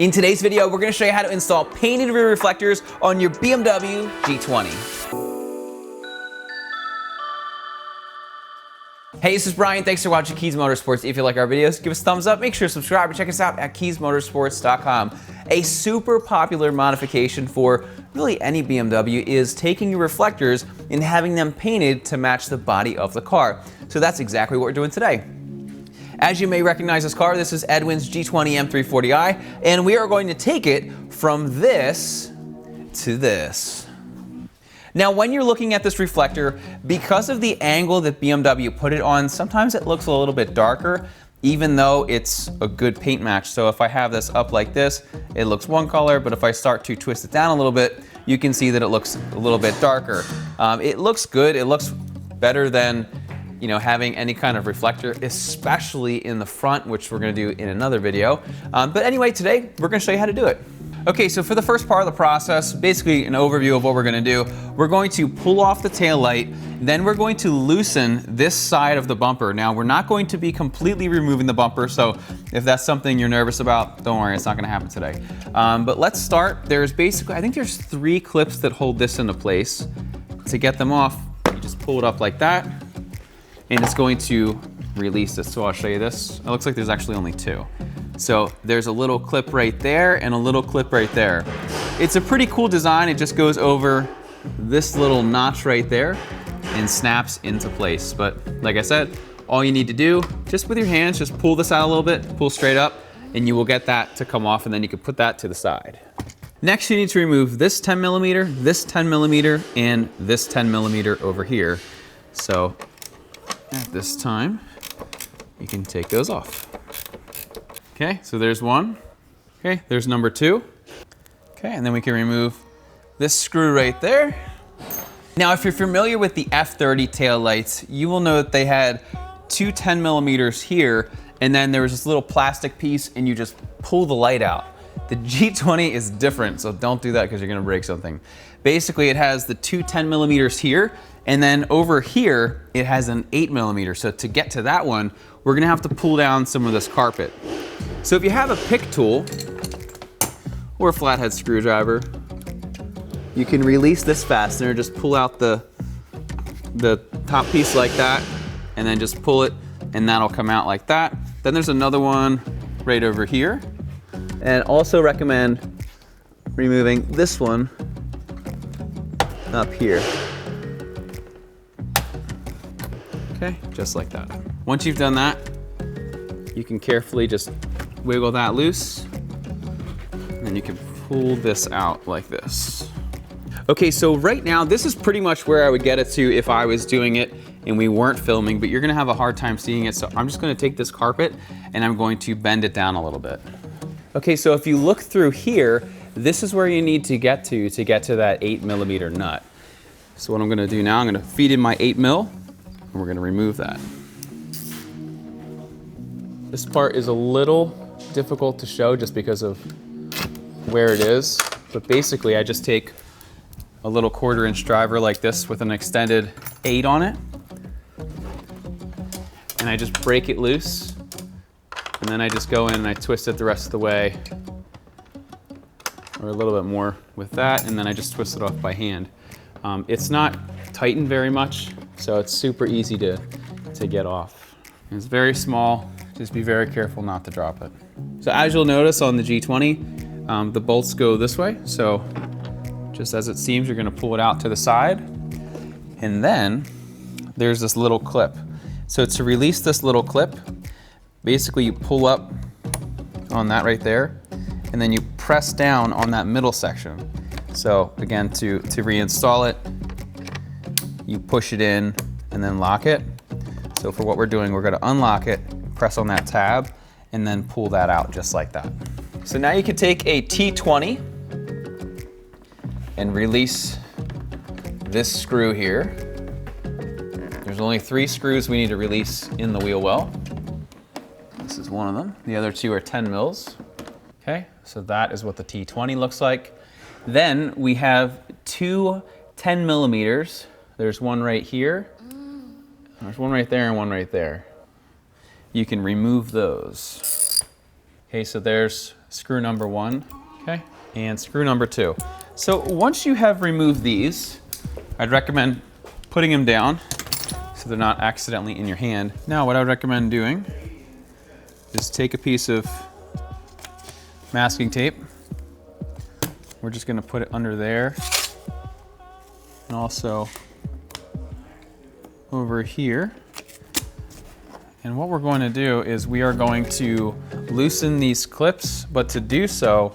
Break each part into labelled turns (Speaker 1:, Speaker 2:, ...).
Speaker 1: In today's video, we're going to show you how to install painted rear reflectors on your BMW G20. Hey, this is Bryan. Thanks for watching Kies Motorsports. If you like our videos, give us a thumbs up. Make sure to subscribe and check us out at KiesMotorsports.com. A super popular modification for really any BMW is taking your reflectors and having them painted to match the body of the car. So that's exactly what we're doing today. As you may recognize this car, this is Edwin's G20 M340i, and we are going to take it from this to this. Now, when you're looking at this reflector, because of the angle that BMW put it on, sometimes it looks a little bit darker, even though it's a good paint match. So if I have this up like this, it looks one color, but if I start to twist it down a little bit, you can see that it looks a little bit darker. It looks good. It looks better than having any kind of reflector, especially in the front, which we're gonna do in another video. But anyway, today we're gonna show you how to do it. Okay, so for the first part of the process, basically an overview of what we're gonna do, we're going to pull off the tail light, then we're going to loosen this side of the bumper. Now, we're not going to be completely removing the bumper, so if that's something you're nervous about, don't worry, it's not gonna happen today. But let's start. There's basically, I think there's 3 clips that hold this into place. To get them off, you just pull it up like that, and it's going to release this. So I'll show you this. It looks like there's actually only 2. So there's a little clip right there and a little clip right there. It's a pretty cool design. It just goes over this little notch right there and snaps into place. But like I said, all you need to do, just with your hands, just pull this out a little bit, pull straight up, and you will get that to come off, and then you can put that to the side. Next, you need to remove this 10 millimeter, this 10 millimeter, and this 10 millimeter over here. So at this time, you can take those off. Okay, so there's one. Okay, there's number 2. Okay, and then we can remove this screw right there. Now, if you're familiar with the F30 tail lights, you will know that they had 2 10 millimeters here, and then there was this little plastic piece, and you just pull the light out. The G20 is different, so don't do that because you're gonna break something. Basically, it has the 2 10 millimeters here, and then over here, it has an 8 millimeter. So to get to that one, we're gonna have to pull down some of this carpet. So if you have a pick tool or a flathead screwdriver, you can release this fastener, just pull out the top piece like that, and then just pull it, and that'll come out like that. Then there's another one right over here. And also recommend removing this one up here. Okay, just like that. Once you've done that, you can carefully just wiggle that loose, and then you can pull this out like this. Okay, so right now, this is pretty much where I would get it to if I was doing it and we weren't filming, but you're gonna have a hard time seeing it, so I'm just gonna take this carpet and I'm going to bend it down a little bit. Okay, so if you look through here, this is where you need to get to that 8 millimeter nut. So what I'm gonna do now, I'm gonna feed in my 8 mil, and we're gonna remove that. This part is a little difficult to show just because of where it is, but basically I just take a little 1/4 inch driver like this with an extended 8 on it, and I just break it loose, and then I just go in and I twist it the rest of the way, or a little bit more with that, and then I just twist it off by hand. It's not tightened very much, so it's super easy to get off. It's very small. Just be very careful not to drop it. So as you'll notice on the G20, the bolts go this way. So just as it seems, you're gonna pull it out to the side. And then there's this little clip. So to release this little clip, basically you pull up on that right there, and then you press down on that middle section. So again, to reinstall it, you push it in and then lock it. So for what we're doing, we're gonna unlock it, press on that tab, and then pull that out just like that. So now you can take a T20 and release this screw here. There's only 3 screws we need to release in the wheel well. This is one of them. The other 2 are 10 mils. Okay, so that is what the T20 looks like. Then we have 2 10 millimeters. There's one right here. There's one right there and one right there. You can remove those. Okay, so there's screw number 1, okay, and screw number 2. So once you have removed these, I'd recommend putting them down so they're not accidentally in your hand. Now what I would recommend doing is take a piece of masking tape. We're just gonna put it under there and also over here. And what we're going to do is we are going to loosen these clips, but to do so,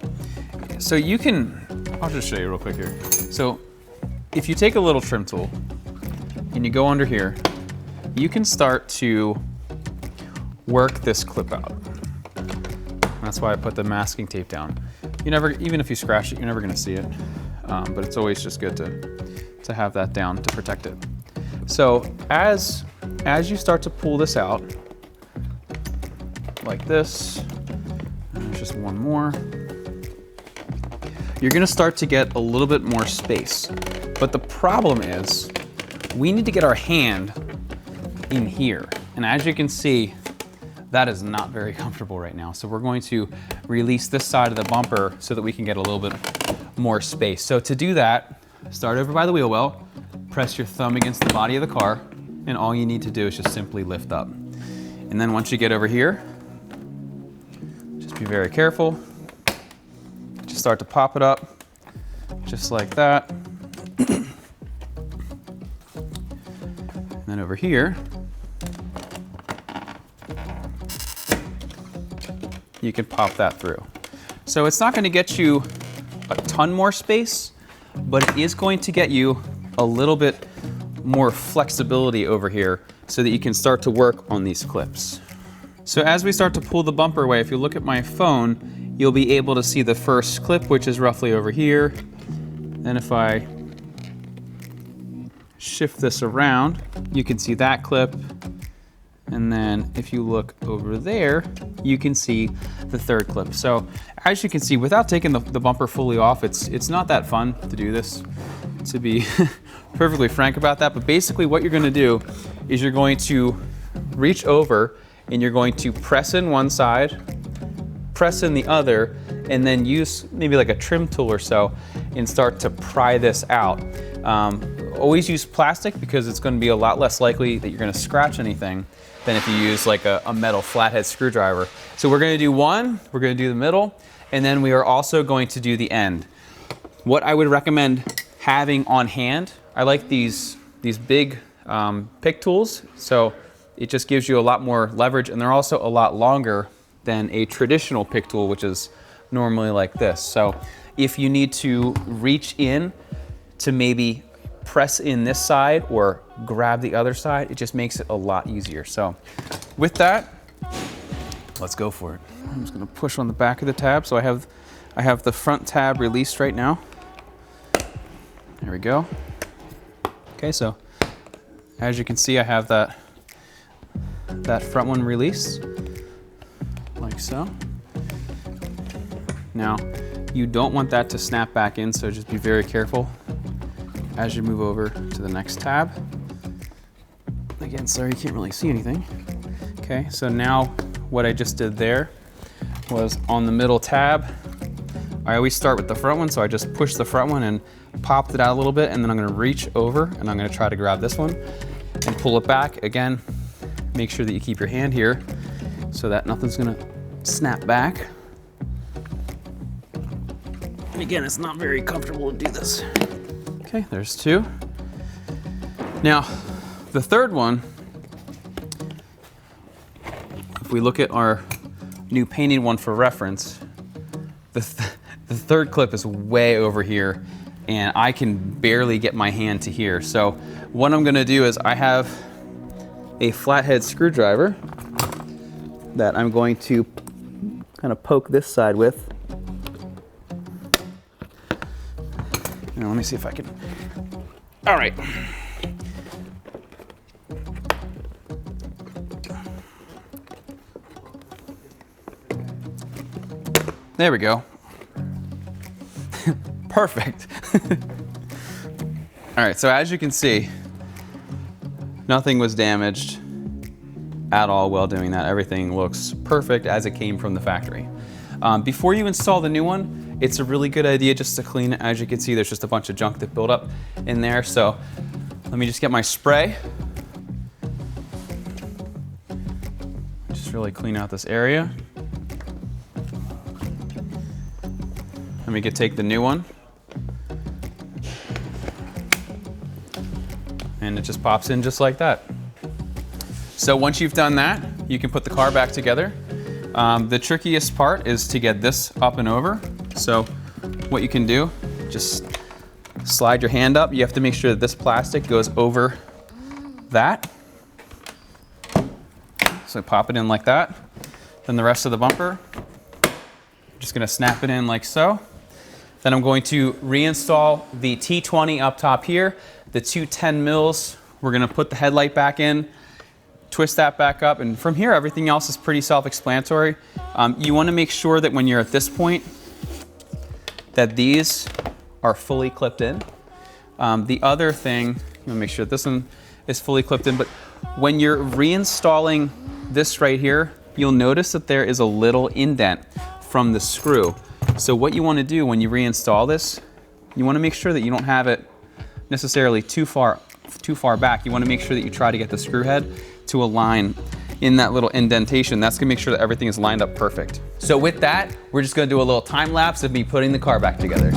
Speaker 1: you can, I'll just show you real quick here. So if you take a little trim tool and you go under here, you can start to work this clip out. That's why I put the masking tape down. You never, even if you scratch it, you're never gonna see it. But it's always just good to have that down to protect it. So as you start to pull this out, like this, and there's just one more, you're gonna start to get a little bit more space. But the problem is, we need to get our hand in here. And as you can see, that is not very comfortable right now. So we're going to release this side of the bumper so that we can get a little bit more space. So to do that, start over by the wheel well, press your thumb against the body of the car, and all you need to do is just simply lift up. And then once you get over here, just be very careful. Just start to pop it up, just like that. And then over here, you can pop that through. So it's not going to get you a ton more space, but it is going to get you a little bit more flexibility over here so that you can start to work on these clips. So as we start to pull the bumper away, if you look at my phone, you'll be able to see the first clip, which is roughly over here. Then if I shift this around, you can see that clip. And then if you look over there, you can see the third clip. So as you can see, without taking the bumper fully off, it's not that fun to do this, to be perfectly frank about that. But basically what you're gonna do is you're going to reach over and you're going to press in one side, press in the other, and then use maybe like a trim tool or so and start to pry this out. Always use plastic because it's going to be a lot less likely that you're going to scratch anything than if you use like a metal flathead screwdriver. So we're going to do one, we're going to do the middle, and then we are also going to do the end. What I would recommend having on hand, I like these big pick tools, so it just gives you a lot more leverage, and they're also a lot longer than a traditional pick tool, which is normally like this. So if you need to reach in to maybe press in this side or grab the other side, it just makes it a lot easier. So with that, let's go for it. I'm just gonna push on the back of the tab. So I have the front tab released right now. There we go. Okay, so as you can see, I have that front one released, like so. Now, you don't want that to snap back in, so just be very careful as you move over to the next tab. Again, sorry, you can't really see anything. Okay, so now what I just did there was on the middle tab, I always start with the front one, so I just push the front one and popped it out a little bit, and then I'm gonna reach over and I'm gonna try to grab this one and pull it back. Again, make sure that you keep your hand here so that nothing's gonna snap back. And again, it's not very comfortable to do this. Okay, there's two. Now, the third one, if we look at our new painted one for reference, the third clip is way over here, and I can barely get my hand to here. So what I'm gonna do is I have a flathead screwdriver that I'm going to kind of poke this side with. Now, let me see if I can. All right. There we go. Perfect. All right, so as you can see, nothing was damaged at all while doing that. Everything looks perfect as it came from the factory. Before you install the new one, it's a really good idea just to clean it. As you can see, there's just a bunch of junk that built up in there. So let me just get my spray. Just really clean out this area. Let me take the new one. And it just pops in just like that. So once you've done that, you can put the car back together. The trickiest part is to get this up and over. So what you can do, just slide your hand up. You have to make sure that this plastic goes over that. So pop it in like that. Then the rest of the bumper, just gonna snap it in like so. Then I'm going to reinstall the T20 up top here, the two 10 mils. We're gonna put the headlight back in, twist that back up, and from here, everything else is pretty self-explanatory. You wanna make sure that when you're at this point, that these are fully clipped in. The other thing, you wanna make sure that this one is fully clipped in, but when you're reinstalling this right here, you'll notice that there is a little indent from the screw. So what you want to do when you reinstall this, you want to make sure that you don't have it necessarily too far back. You want to make sure that you try to get the screw head to align in that little indentation. That's going to make sure that everything is lined up perfect. So with that, we're just going to do a little time lapse of me putting the car back together.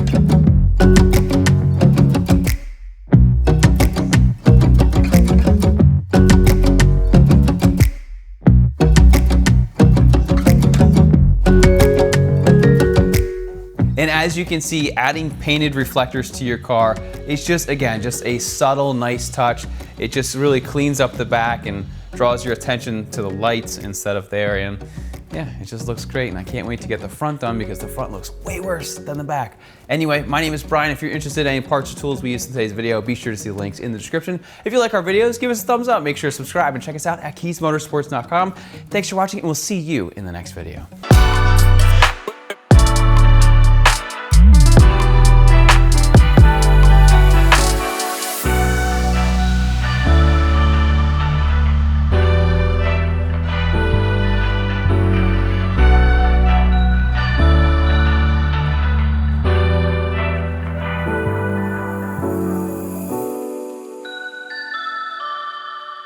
Speaker 1: And as you can see, adding painted reflectors to your car, it's just, again, just a subtle, nice touch. It just really cleans up the back and draws your attention to the lights instead of there. And yeah, it just looks great. And I can't wait to get the front done because the front looks way worse than the back. Anyway, my name is Brian. If you're interested in any parts or tools we use in today's video, be sure to see the links in the description. If you like our videos, give us a thumbs up. Make sure to subscribe and check us out at KiesMotorsports.com. Thanks for watching, and we'll see you in the next video.